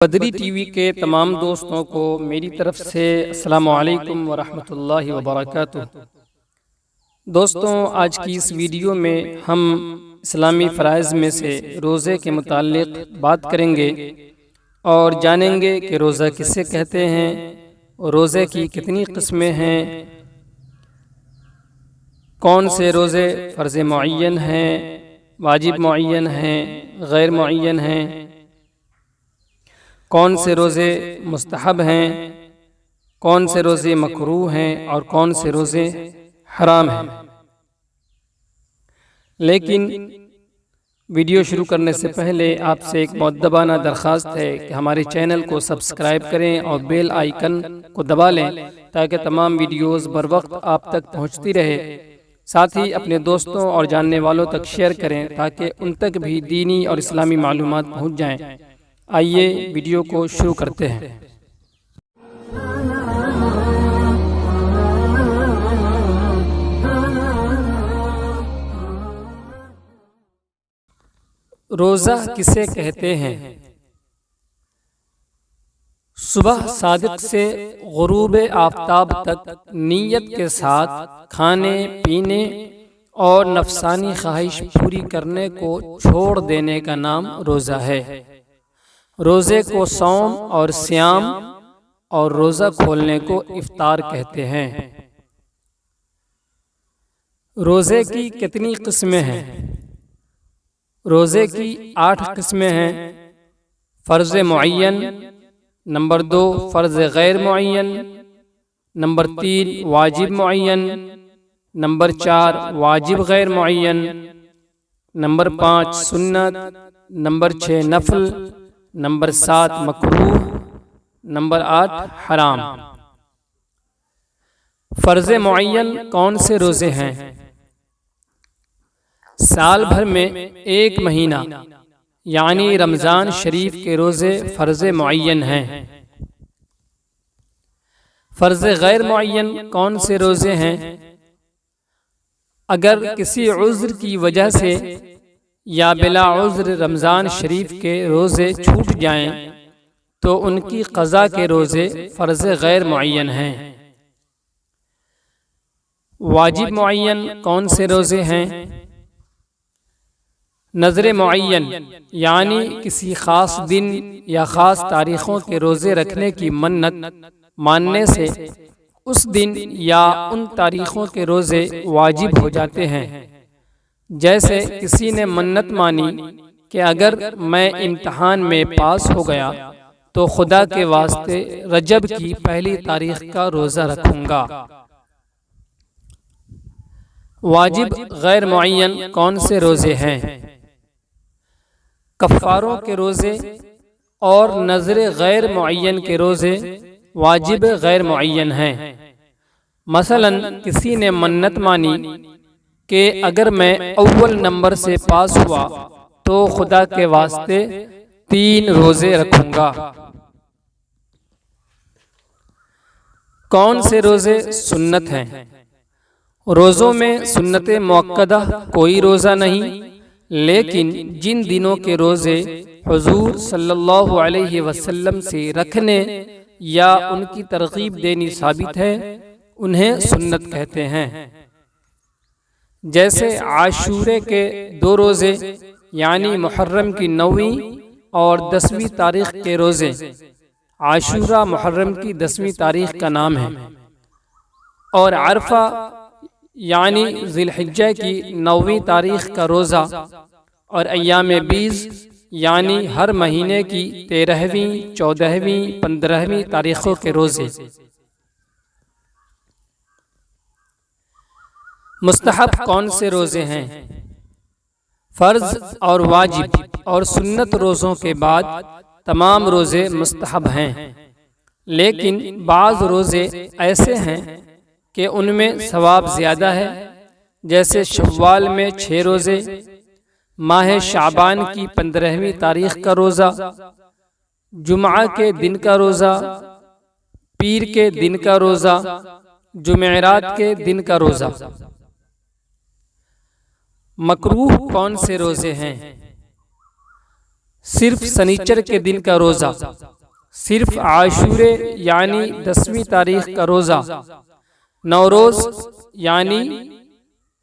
بدری T V کے تمام دوستوں کو میری طرف سے السلام علیکم ورحمۃ اللہ وبرکاتہ۔ دوستوں، آج کی اس ویڈیو میں ہم اسلامی فرائض میں سے روزے کے متعلق بات کریں گے اور جانیں گے کہ روزہ کسے کہتے ہیں، روزے کی کتنی قسمیں ہیں، کون سے روزے فرض معین ہیں، واجب معین ہیں، غیر معین ہیں، کون سے روزے مستحب ہیں، کون سے روزے مکروہ ہیں اور کون سے روزے حرام ہیں۔ لیکن ویڈیو شروع کرنے سے پہلے آپ سے ایک مؤدبانہ درخواست ہے کہ ہمارے چینل کو سبسکرائب کریں اور بیل آئیکن کو دبا لیں تاکہ تمام ویڈیوز بر وقت آپ تک پہنچتی رہے۔ ساتھ ہی اپنے دوستوں اور جاننے والوں تک شیئر کریں تاکہ ان تک بھی دینی اور اسلامی معلومات پہنچ جائیں۔ آئیے ویڈیو کو شروع کرتے ہیں۔ روزہ کسے کہتے ہیں؟ صبح صادق سے غروب آفتاب تک نیت کے ساتھ کھانے پینے اور نفسانی خواہش پوری کرنے کو چھوڑ دینے کا نام روزہ ہے۔ روزے کو صوم اور صیام اور روزہ کھولنے کو افطار کہتے ہیں۔ روزے کی کتنی قسمیں ہیں؟ روزے کی 8 قسمیں ہیں۔ فرض معین، نمبر 2 فرض غیر معین، نمبر 3 واجب معین، نمبر 4 واجب غیر معین، نمبر 5 سنت، نمبر 6 نفل، نمبر 7 مکروہ، نمبر 8 حرام۔ فرض معین کون سے روزے ہیں؟ سال بھر میں ایک مہینہ یعنی رمضان شریف کے روزے فرض معین ہیں۔ فرض غیر معین کون سے روزے ہیں؟ اگر کسی عذر کی وجہ سے یا بلا عذر رمضان شریف کے روزے چھوٹ جائیں تو ان کی قضا کے روزے فرض غیر معین ہیں۔ واجب معین کون سے روزے ہیں؟ نذر معین یعنی کسی خاص دن یا خاص تاریخوں کے روزے رکھنے کی منت ماننے سے اس دن یا ان تاریخوں کے روزے واجب ہو جاتے ہیں۔ جیسے کسی نے منت مانی کہ اگر میں امتحان میں پاس ہو گیا تو خدا کے واسطے رجب کی پہلی تاریخ کا روزہ رکھوں گا۔ واجب غیر معین کون سے روزے ہیں؟ کفاروں کے روزے اور نذر غیر معین کے روزے واجب غیر معین ہیں۔ مثلا کسی نے منت مانی کہ اگر میں اول نمبر سے پاس ہوا تو خدا کے واسطے 3 روزے رکھوں گا۔ کون سے روزے سنت ہیں؟ روزوں میں سنت مؤکدہ کوئی روزہ نہیں، لیکن جن دنوں کے روزے حضور صلی اللہ علیہ وسلم سے رکھنے یا ان کی ترغیب دینی ثابت ہے انہیں سنت کہتے ہیں۔ جیسے عاشورے کے 2 روزے یعنی محرم کی 9ویں اور 10ویں تاریخ کے روزے۔ عاشورہ محرم کی 10ویں تاریخ کا نام ہے، اور عرفہ یعنی ذی الحجہ کی 9ویں تاریخ کا روزہ، اور ایام بیض یعنی ہر مہینے کی 13ویں، 14ویں، 15ویں تاریخوں کے روزے۔ مستحب کون سے روزے ہیں؟ فرض اور واجب اور سنت روزوں کے بعد تمام روزے مستحب ہیں، لیکن بعض روزے ایسے ہیں کہ ان میں ثواب زیادہ ہے، جیسے شوال میں 6 روزے، ماہ شعبان کی 15ویں تاریخ کا روزہ، جمعہ کے دن کا روزہ، پیر کے دن کا روزہ، جمعرات کے دن کا روزہ۔ مکروہ کون سے روزے ہیں؟ صرف سنیچر کے دن کا روزہ، صرف عاشورے یعنی 10ویں تاریخ کا روزہ، نوروز یعنی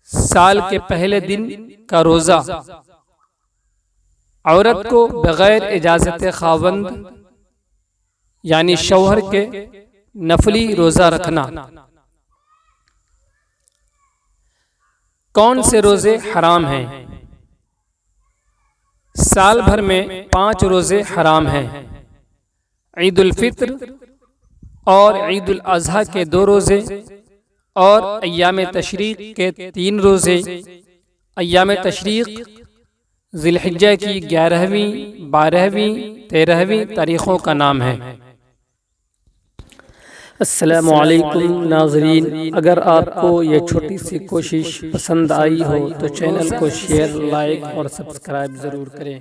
سال کے پہلے دن کا روزہ، عورت کو بغیر اجازت خاوند یعنی شوہر کے نفلی روزہ رکھنا۔ کون سے روزے حرام ہیں؟ سال بھر میں 5 روزے حرام ہیں۔ عید الفطر اور عید الاضحیٰ کے 2 روزے اور ایام تشریق کے 3 روزے۔ ایام تشریق ذی الحجہ کی 11ویں، 12ویں، 13ویں تاریخوں کا نام ہے۔ السلام علیکم ناظرین، اگر آپ کو یہ چھوٹی سی کوشش پسند آئی ہو تو چینل کو شیئر، لائک اور سبسکرائب ضرور کریں۔